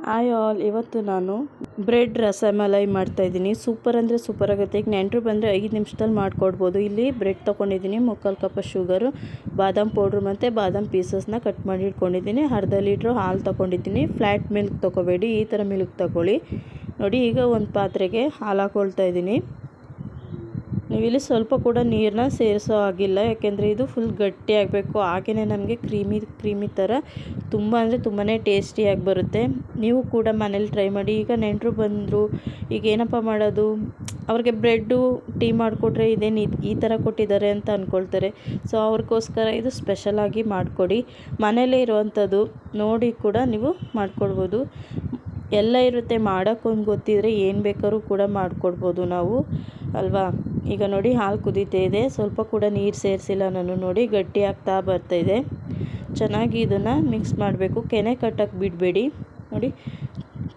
Hi all, ಇವತ್ತು ನಾನು bread rasmalai ಮಾಡ್ತಾಯಿದ್ದೀನಿ. ಸೂಪರ್ ಅಂದರೆ ಸೂಪರ್ ಆಗುತ್ತೆ. ಈಗ ನೆಂಟರು ಬಂದರೆ 5 ನಿಮಿಷದಲ್ಲಿ ಮಾಡಿಕೊಡ್ಬೋದು. ಇಲ್ಲಿ ಬ್ರೆಡ್ ತೊಗೊಂಡಿದ್ದೀನಿ, 3/4 ಕಪ್ ಶುಗರು, ಬಾದಾಮ್ ಪೌಡ್ರು ಮತ್ತು ಬಾದಾಮ್ ಪೀಸಸ್ನ ಕಟ್ ಮಾಡಿ ಇಟ್ಕೊಂಡಿದ್ದೀನಿ. ಅರ್ಧ ಲೀಟ್ರು ಹಾಲು ತೊಗೊಂಡಿದ್ದೀನಿ. ಫ್ಲ್ಯಾಟ್ ಮಿಲ್ಕ್ ತೊಗೋಬೇಡಿ, ಈ ಥರ ಮಿಲ್ಕ್ ತೊಗೊಳ್ಳಿ. ನೋಡಿ, ಈಗ ಒಂದು ಪಾತ್ರೆಗೆ ಹಾಲು ಹಾಕ್ಕೊಳ್ತಾ ಇದ್ದೀನಿ. ನೀವಿಲ್ಲಿ ಸ್ವಲ್ಪ ಕೂಡ ನೀರನ್ನ ಸೇರಿಸೋ ಆಗಿಲ್ಲ, ಯಾಕೆಂದರೆ ಇದು ಫುಲ್ ಗಟ್ಟಿ ಆಗಬೇಕು. ಹಾಗೆಯೇ ನಮಗೆ ಕ್ರೀಮಿ ಥರ ತುಂಬ ಅಂದರೆ ತುಂಬಾ ಟೇಸ್ಟಿಯಾಗಿ ಬರುತ್ತೆ. ನೀವು ಕೂಡ ಮನೇಲಿ ಟ್ರೈ ಮಾಡಿ. ಈಗ ನೆಂಟರು ಬಂದರು, ಈಗ ಏನಪ್ಪ ಮಾಡೋದು, ಅವ್ರಿಗೆ ಬ್ರೆಡ್ಡು ಟೀ ಮಾಡಿಕೊಟ್ರೆ ಇದೇನು ಈ ಥರ ಕೊಟ್ಟಿದ್ದಾರೆ ಅಂತ ಅಂದ್ಕೊಳ್ತಾರೆ. ಸೊ ಅವ್ರಿಗೋಸ್ಕರ ಇದು ಸ್ಪೆಷಲಾಗಿ ಮಾಡಿಕೊಡಿ. ಮನೇಲೇ ಇರುವಂಥದ್ದು ನೋಡಿ ಕೂಡ ನೀವು ಮಾಡಿಕೊಡ್ಬೋದು. ಎಲ್ಲ ಇರುತ್ತೆ, ಮಾಡೋಕ್ಕೊಂದು ಗೊತ್ತಿದ್ರೆ ಏನು ಬೇಕಾದ್ರೂ ಕೂಡ ಮಾಡಿಕೊಡ್ಬೋದು ನಾವು ಅಲ್ವಾ. ಈಗ ನೋಡಿ, ಹಾಲು ಕುದೀತಾ ಇದೆ. ಸ್ವಲ್ಪ ಕೂಡ ನೀರು ಸೇರಿಸಿಲ್ಲ ನಾನು. ನೋಡಿ, ಗಟ್ಟಿ ಆಗ್ತಾ ಬರ್ತಾಯಿದೆ. ಚೆನ್ನಾಗಿ ಇದನ್ನು ಮಿಕ್ಸ್ ಮಾಡಬೇಕು. ಕೆನೆ ಕಟ್ಟಕ್ಕೆ ಬಿಡಬೇಡಿ. ನೋಡಿ,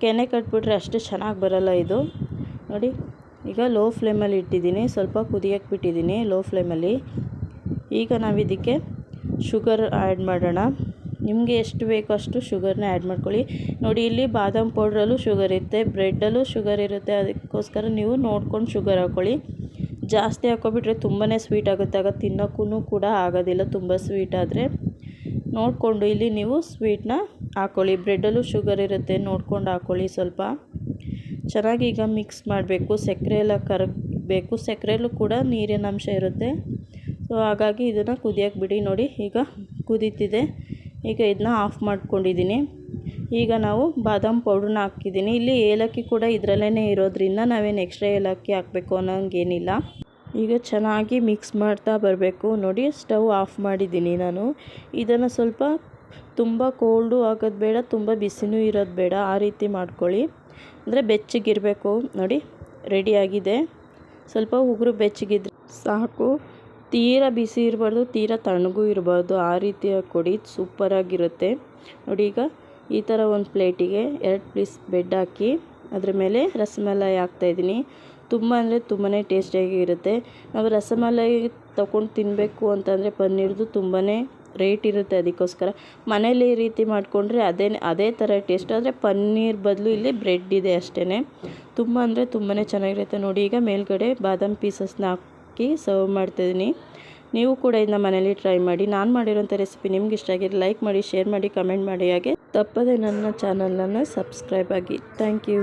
ಕೆನೆ ಕಟ್ಬಿಟ್ರೆ ಅಷ್ಟು ಚೆನ್ನಾಗಿ ಬರೋಲ್ಲ ಇದು. ನೋಡಿ, ಈಗ ಲೋ ಫ್ಲೇಮಲ್ಲಿ ಇಟ್ಟಿದ್ದೀನಿ, ಸ್ವಲ್ಪ ಕುದಿಯೋಕ್ಕೆ ಬಿಟ್ಟಿದ್ದೀನಿ ಲೋ ಫ್ಲೇಮಲ್ಲಿ. ಈಗ ನಾವು ಇದಕ್ಕೆ ಶುಗರ್ ಆ್ಯಡ್ ಮಾಡೋಣ. ನಿಮಗೆ ಎಷ್ಟು ಬೇಕೋ ಅಷ್ಟು ಶುಗರ್ನ ಆ್ಯಡ್ ಮಾಡ್ಕೊಳ್ಳಿ. ನೋಡಿ, ಇಲ್ಲಿ ಬಾದಾಮ್ ಪೌಡ್ರಲ್ಲೂ ಶುಗರ್ ಇರುತ್ತೆ, ಬ್ರೆಡ್ಡಲ್ಲೂ ಶುಗರ್ ಇರುತ್ತೆ. ಅದಕ್ಕೋಸ್ಕರ ನೀವು ನೋಡ್ಕೊಂಡು ಶುಗರ್ ಹಾಕ್ಕೊಳ್ಳಿ. ಜಾಸ್ತಿ ಹಾಕ್ಕೊಬಿಟ್ರೆ ತುಂಬಾ ಸ್ವೀಟ್ ಆಗುತ್ತೆ, ಆಗ ತಿನ್ನೋಕ್ಕೂ ಕೂಡ ಆಗೋದಿಲ್ಲ. ತುಂಬ ಸ್ವೀಟ್ ಆದರೆ ನೋಡಿಕೊಂಡು ಇಲ್ಲಿ ನೀವು ಸ್ವೀಟ್ನ ಹಾಕ್ಕೊಳ್ಳಿ. ಬ್ರೆಡ್ಡಲ್ಲೂ ಶುಗರ್ ಇರುತ್ತೆ, ನೋಡ್ಕೊಂಡು ಹಾಕ್ಕೊಳ್ಳಿ. ಸ್ವಲ್ಪ ಚೆನ್ನಾಗಿ ಈಗ ಮಿಕ್ಸ್ ಮಾಡಬೇಕು. ಸಕ್ಕರೆ ಎಲ್ಲ ಕರಗಬೇಕು. ಸಕ್ಕರೆಯಲ್ಲೂ ಕೂಡ ನೀರಿನ ಅಂಶ ಇರುತ್ತೆ. ಸೊ ಹಾಗಾಗಿ ಇದನ್ನು ಕುದಿಯೋಕ್ಕೆ ಬಿಡಿ. ನೋಡಿ, ಈಗ ಕುದೀತಿದೆ. ಈಗ ಇದನ್ನ ಆಫ್ ಮಾಡ್ಕೊಂಡಿದ್ದೀನಿ. ಈಗ ನಾವು ಬಾದಾಮ್ ಪೌಡ್ರನ್ನ ಹಾಕಿದ್ದೀನಿ. ಇಲ್ಲಿ ಏಲಕ್ಕಿ ಕೂಡ ಇದರಲ್ಲೇ ಇರೋದ್ರಿಂದ ನಾವೇನು ಎಕ್ಸ್ಟ್ರಾ ಏಲಕ್ಕಿ ಹಾಕಬೇಕು ಅನ್ನೋಂಗೇನಿಲ್ಲ. ಈಗ ಚೆನ್ನಾಗಿ ಮಿಕ್ಸ್ ಮಾಡ್ತಾ ಬರಬೇಕು. ನೋಡಿ, ಸ್ಟವ್ ಆಫ್ ಮಾಡಿದ್ದೀನಿ ನಾನು. ಇದನ್ನು ಸ್ವಲ್ಪ ತುಂಬ ಕೋಲ್ಡು ಆಗೋದು ಬೇಡ, ತುಂಬ ಬಿಸಿನೂ ಇರೋದು ಬೇಡ, ಆ ರೀತಿ ಮಾಡ್ಕೊಳ್ಳಿ. ಅಂದರೆ ಬೆಚ್ಚಗಿರಬೇಕು. ನೋಡಿ, ರೆಡಿಯಾಗಿದೆ. ಸ್ವಲ್ಪ ಉಗುರು ಬೆಚ್ಚಗಿದ್ರೆ ಸಾಕು. ತೀರಾ ಬಿಸಿ ಇರಬಾರ್ದು, ತೀರಾ ತಣ್ಣಗೂ ಇರಬಾರ್ದು, ಆ ರೀತಿಯಾಗಿ ಕೊಡಿ. ಸೂಪರಾಗಿರುತ್ತೆ. ನೋಡಿ, ಈಗ ಈ ಥರ ಒಂದು ಪ್ಲೇಟಿಗೆ 2 ಪೀಸ್ ಬ್ರೆಡ್ ಹಾಕಿ ಅದ್ರ ಮೇಲೆ ರಸಮಲೈ ಹಾಕ್ತಾಯಿದ್ದೀನಿ. ತುಂಬ ಅಂದರೆ ತುಂಬಾ ಟೇಸ್ಟಿಯಾಗಿ ಇರುತ್ತೆ. ನಾವು ರಸಮಲೈ ತೊಗೊಂಡು ತಿನ್ನಬೇಕು ಅಂತಂದರೆ ಪನ್ನೀರ್ದು ತುಂಬಾ ರೇಟ್ ಇರುತ್ತೆ. ಅದಕ್ಕೋಸ್ಕರ ಮನೇಲಿ ಈ ರೀತಿ ಮಾಡಿಕೊಂಡ್ರೆ ಅದೇ ಥರ ಟೇಸ್ಟ್. ಆದರೆ ಪನ್ನೀರ್ ಬದಲು ಇಲ್ಲಿ ಬ್ರೆಡ್ ಇದೆ ಅಷ್ಟೇ. ತುಂಬ ಅಂದರೆ ತುಂಬಾ ಚೆನ್ನಾಗಿರುತ್ತೆ. ನೋಡಿ, ಈಗ ಮೇಲ್ಗಡೆ ಬಾದಾಮ್ ಪೀಸಸ್ನ ಹಾಕಿ ಸರ್ವ್ ಮಾಡ್ತಾಯಿದ್ದೀನಿ. ನೀವು ಕೂಡ ಇದನ್ನ ಮನೇಲಿ ಟ್ರೈ ಮಾಡಿ. ನಾನು ಮಾಡಿರೋಂಥ ರೆಸಿಪಿ ನಿಮ್ಗೆ ಇಷ್ಟ ಆಗಿದ್ರೆ ಲೈಕ್ ಮಾಡಿ, ಶೇರ್ ಮಾಡಿ, ಕಮೆಂಟ್ ಮಾಡಿ. ಹಾಗೆ ತಪ್ಪದೆ ನನ್ನ ಚಾನಲನ್ನು ಸಬ್ಸ್ಕ್ರೈಬ್ ಆಗಿ. Thank you.